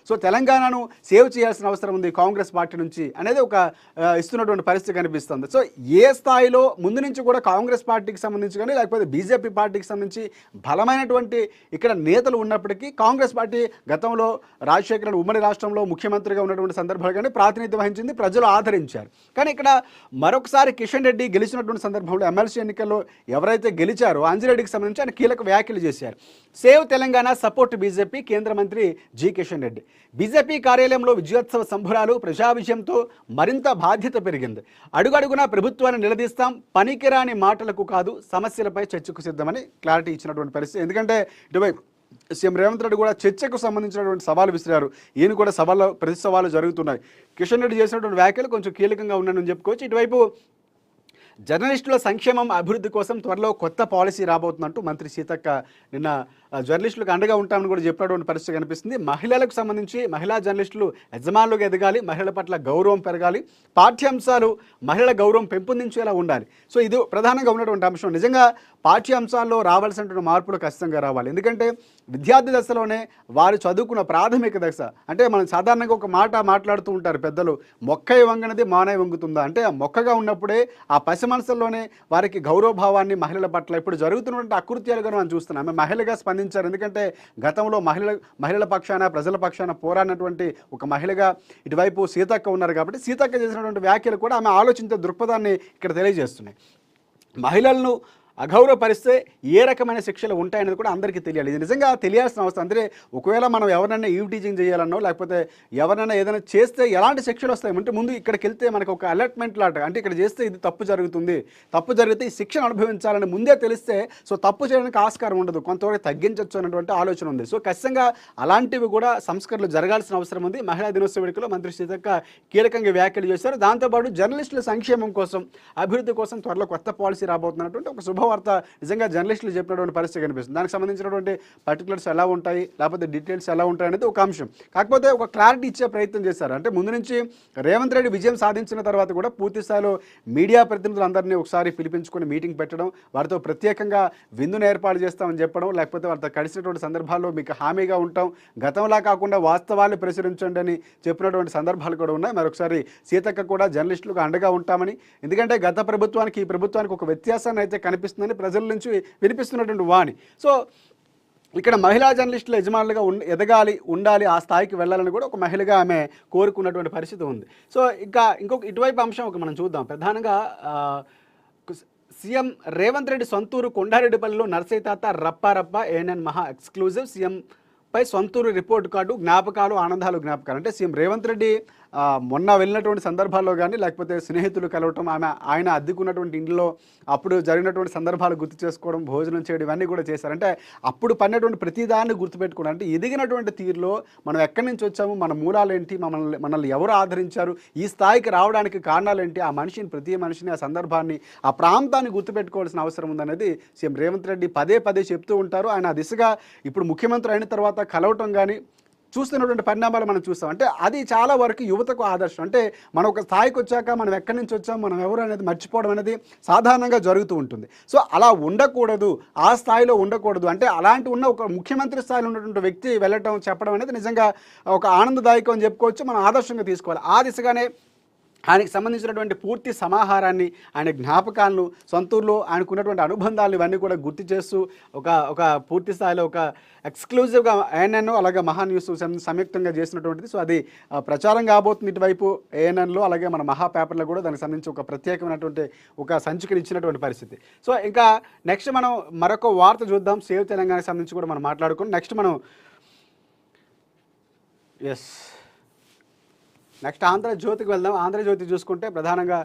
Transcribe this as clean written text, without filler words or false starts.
So తెలంగాణను save చేయాల్సిన అవసరం ఉంది కాంగ్రెస్ పార్టీ నుంచి అనేది ఒక ఇస్తున్నటువంటి పరిస్థితి కనిపిస్తుంది. సో ఏ స్థాయిలో ముందు నుంచి కూడా కాంగ్రెస్ పార్టీకి సంబంధించి కానీ లేకపోతే బీజేపీ పార్టీకి సంబంధించి బలమైనటువంటి ఇక్కడ నేతలు ఉన్నప్పటికీ కాంగ్రెస్ పార్టీ గతంలో రాజశేఖర ఉమ్మడి రాష్ట్రంలో ముఖ్యమంత్రిగా ఉన్నటువంటి సందర్భాలు కానీ ప్రాతినిధ్యం వహించింది, ప్రజలు ఆదరించారు. కానీ ఇక్కడ మరొకసారి కిషన్ రెడ్డి గెలిచినటువంటి సందర్భంలో ఎమ్మెల్సీ ఎన్నికల్లో ఎవరైతే గెలిచారో అంజిరెడ్డికి సంబంధించి ఆయన కీలక వ్యాఖ్యలు చేశారు. సేవ్ తెలంగాణ సపోర్ట్ బీజేపీ కేంద్ర మంత్రి జి కిషన్ రెడ్డి. బీజేపీ కార్యాలయంలో విజయోత్సవ సంబరాలు, ప్రజా విజయంతో మరింత బాధ్యత పెరిగింది. అడుగడుగునా ప్రభుత్వాన్ని నిలదీస్తాం, పనికిరాని మాటలకు కాదు సమస్యలపై చర్చకు సిద్ధమని క్లారిటీ ఇచ్చినటువంటి పరిస్థితి. ఎందుకంటే ఇటువైపు సీఎం రేవంత్ రెడ్డి కూడా చర్చకు సంబంధించినటువంటి సవాలు విసిరారు. ఈయన కూడా సవాళ్ళు ప్రతి సవాళ్ళు జరుగుతున్నాయి. కిషన్ రెడ్డి చేసినటువంటి వ్యాఖ్యలు కొంచెం కీలకంగా ఉన్నాయని చెప్పుకోవచ్చు. ఇటువైపు జర్నలిస్టుల సంక్షేమం అభివృద్ధి కోసం త్వరలో కొత్త పాలసీ రాబోతుందంటూ మంత్రి సీతక్క నిన్న జర్నలిస్టులకు అండగా ఉంటామని కూడా చెప్పినటువంటి పరిస్థితి కనిపిస్తుంది. మహిళలకు సంబంధించి మహిళా జర్నలిస్టులు యజమానులుగా ఎదగాలి, మహిళల పట్ల గౌరవం పెరగాలి, పాఠ్యాంశాలు మహిళల గౌరవం పెంపొందించేలా ఉండాలి. సో ఇది ప్రధానంగా ఉన్నటువంటి అంశం. నిజంగా పాఠ్యాంశాల్లో రావాల్సినటువంటి మార్పులు ఖచ్చితంగా రావాలి. ఎందుకంటే విద్యార్థి దశలోనే వారు చదువుకున్న ప్రాథమిక దశ అంటే మనం సాధారణంగా ఒక మాట మాట్లాడుతూ ఉంటారు పెద్దలు, మొక్కై వంగనది మానై వంగుతుందా అంటే ఆ మొక్కగా ఉన్నప్పుడే ఆ పసి మనసుల్లోనే వారికి గౌరవభావాన్ని మహిళల పట్ల ఇప్పుడు జరుగుతున్నటువంటి అకృత్యాలుగా మనం చూస్తున్నాం. ఆమె మహిళగా స్పందించారు. ఎందుకంటే గతంలో మహిళల పక్షాన ప్రజల పక్షాన పోరాడినటువంటి ఒక మహిళగా ఇటువైపు సీతక్క ఉన్నారు కాబట్టి సీతక్క చేసినటువంటి వ్యాఖ్యలు కూడా ఆమె ఆలోచించే దృక్పథాన్ని ఇక్కడ తెలియజేస్తున్నాయి. మహిళలను అగౌరవపరిస్తే ఏ రకమైన శిక్షలు ఉంటాయనేది కూడా అందరికీ తెలియాలి. ఇది నిజంగా తెలియాల్సిన అవసరం. అంటే ఒకవేళ మనం ఎవరినైనా ఈవ్ టీచింగ్ చేయాలన్నో లేకపోతే ఎవరైనా ఏదైనా చేస్తే ఎలాంటి శిక్షలు వస్తాయి అంటే ముందు ఇక్కడికి వెళ్తే మనకు ఒక అలర్ట్మెంట్ లాట అంటే ఇక్కడ చేస్తే ఇది తప్పు జరుగుతుంది, తప్పు జరిగితే ఈ శిక్షను అనుభవించాలని ముందే తెలిస్తే సో తప్పు చేయడానికి ఆస్కారం ఉండదు, కొంతవరకు తగ్గించవచ్చు అనేటువంటి ఆలోచన ఉంది. సో ఖచ్చితంగా అలాంటివి కూడా సంస్కరణలు జరగాల్సిన అవసరం ఉంది. మహిళా దినోత్సవ వేడుకలో మంత్రి సీతక్క కీలకంగా వ్యాఖ్యలు చేశారు. దాంతోపాటు జర్నలిస్టుల సంక్షేమం కోసం అభివృద్ధి కోసం త్వరలో కొత్త పాలసీ రాబోతున్నటువంటి ఒక శుభవార్త నిజంగా జర్నలిస్టులు చెప్పినటువంటి పరిస్థితి కనిపిస్తుంది. దానికి సంబంధించినటువంటి పర్టికులర్స్ ఎలా ఉంటాయి లేకపోతే డీటెయిల్స్ ఎలా ఉంటాయి అనేది ఒక అంశం. కాకపోతే ఒక క్లారిటీ ఇచ్చే ప్రయత్నం చేశారు. అంటే ముందు నుంచి రేవంత్ రెడ్డి విజయం సాధించిన తర్వాత కూడా పూర్తి స్థాయిలో మీడియా ప్రతినిధులందరినీ ఒకసారి పిలిపించుకొని మీటింగ్ పెట్టడం, వారితో ప్రత్యేకంగా విందును ఏర్పాటు చేస్తామని చెప్పడం, లేకపోతే వారితో కలిసినటువంటి సందర్భాల్లో మీకు హామీగా ఉంటాం, గతంలా కాకుండా వాస్తవాలు ప్రచురించండి అని చెప్పినటువంటి సందర్భాలు కూడా ఉన్నాయి. మరొకసారి సీతక్క కూడా జర్నలిస్టులకు అండగా ఉంటామని, ఎందుకంటే గత ప్రభుత్వానికి ఈ ప్రభుత్వానికి ఒక వ్యత్యాసాన్ని అయితే కనిపిస్తుందని ప్రజల నుంచి వినిపిస్తున్నటువంటి వాణి. సో ఇక్కడ మహిళా జర్నలిస్టుల యజమానులుగా ఎదగాలి, ఉండాలి, ఆ స్థాయికి వెళ్ళాలని కూడా ఒక మహిళగా ఆమె కోరుకున్నటువంటి పరిస్థితి ఉంది. సో ఇంకొక ఇటువైపు అంశం ఒక మనం చూద్దాం. ప్రధానంగా సీఎం రేవంత్ రెడ్డి సొంతూరు కొండారెడ్డిపల్లిలో నర్సయ్య తాత రప్పారప్ప ఏఎన్ఎన్ మహా ఎక్స్క్లూజివ్ సీఎం పై సొంతూరు రిపోర్ట్ కార్డు, జ్ఞాపకాలు, ఆనందాలు, జ్ఞాపకాలు. అంటే సీఎం రేవంత్ రెడ్డి మొన్న వెళ్ళినటువంటి సందర్భాల్లో కానీ లేకపోతే స్నేహితులు కలవటం, ఆయన అద్దెకున్నటువంటి ఇంట్లో అప్పుడు జరిగినటువంటి సందర్భాలు గుర్తు చేసుకోవడం, భోజనం చేయడం ఇవన్నీ కూడా చేశారు. అంటే అప్పుడు పడినటువంటి ప్రతిదాన్ని గుర్తుపెట్టుకోవడం, అంటే ఎదిగినటువంటి తీరులో మనం ఎక్కడి నుంచి వచ్చాము, మన మూలాలేంటి, మనల్ని ఎవరు ఆదరించారు, ఈ స్థాయికి రావడానికి కారణాలేంటి, ఆ మనిషిని ప్రతి మనిషిని ఆ సందర్భాన్ని ఆ ప్రాంతాన్ని గుర్తుపెట్టుకోవాల్సిన అవసరం ఉందనేది సీఎం రేవంత్ రెడ్డి పదే పదే చెప్తూ ఉంటారు. ఆయన ఆ దిశగా ఇప్పుడు ముఖ్యమంత్రి అయిన తర్వాత కలవటం కానీ చూస్తున్నటువంటి పరిణామాలు మనం చూస్తాం. అంటే అది చాలా వరకు యువతకు ఆదర్శం. అంటే మనం ఒక స్థాయికి వచ్చాక మనం ఎక్కడి నుంచి వచ్చాం, మనం ఎవరు అనేది మర్చిపోవడం అనేది సాధారణంగా జరుగుతూ ఉంటుంది. సో అలా ఉండకూడదు, ఆ స్థాయిలో ఉండకూడదు. అంటే అలాంటి ఉన్న ఒక ముఖ్యమంత్రి స్థాయిలో ఉన్నటువంటి వ్యక్తి వెళ్ళటం చెప్పడం అనేది నిజంగా ఒక ఆనందదాయకం అని చెప్పుకోవచ్చు, మనం ఆదర్శంగా తీసుకోవాలి. ఆ దిశగానే ఆయనకు సంబంధించినటువంటి పూర్తి సమాహారాన్ని, ఆయన జ్ఞాపకాలను, సొంతూరులో ఆయనకున్నటువంటి అనుబంధాలు ఇవన్నీ కూడా గుర్తు చేస్తూ ఒక పూర్తి స్థాయిలో ఒక ఎక్స్క్లూజివ్గా ఏఎన్ఎన్ అలాగే మహా న్యూస్ సంయుక్తంగా చేసినటువంటిది. సో అది ప్రచారం కాబోతుంది ఇటువైపు ఏఎన్ఎన్లో, అలాగే మన మహా పేపర్లో కూడా దానికి సంబంధించి ఒక ప్రత్యేకమైనటువంటి ఒక సంచికను ఇచ్చినటువంటి పరిస్థితి. సో ఇంకా నెక్స్ట్ మనం మరొక వార్త చూద్దాం. సేవ్ తెలంగాణకి సంబంధించి కూడా మనం మాట్లాడుకుని నెక్స్ట్ ఆంధ్రజ్యోతికి వెళ్దాం. ఆంధ్రజ్యోతి చూసుకుంటే ప్రధానంగా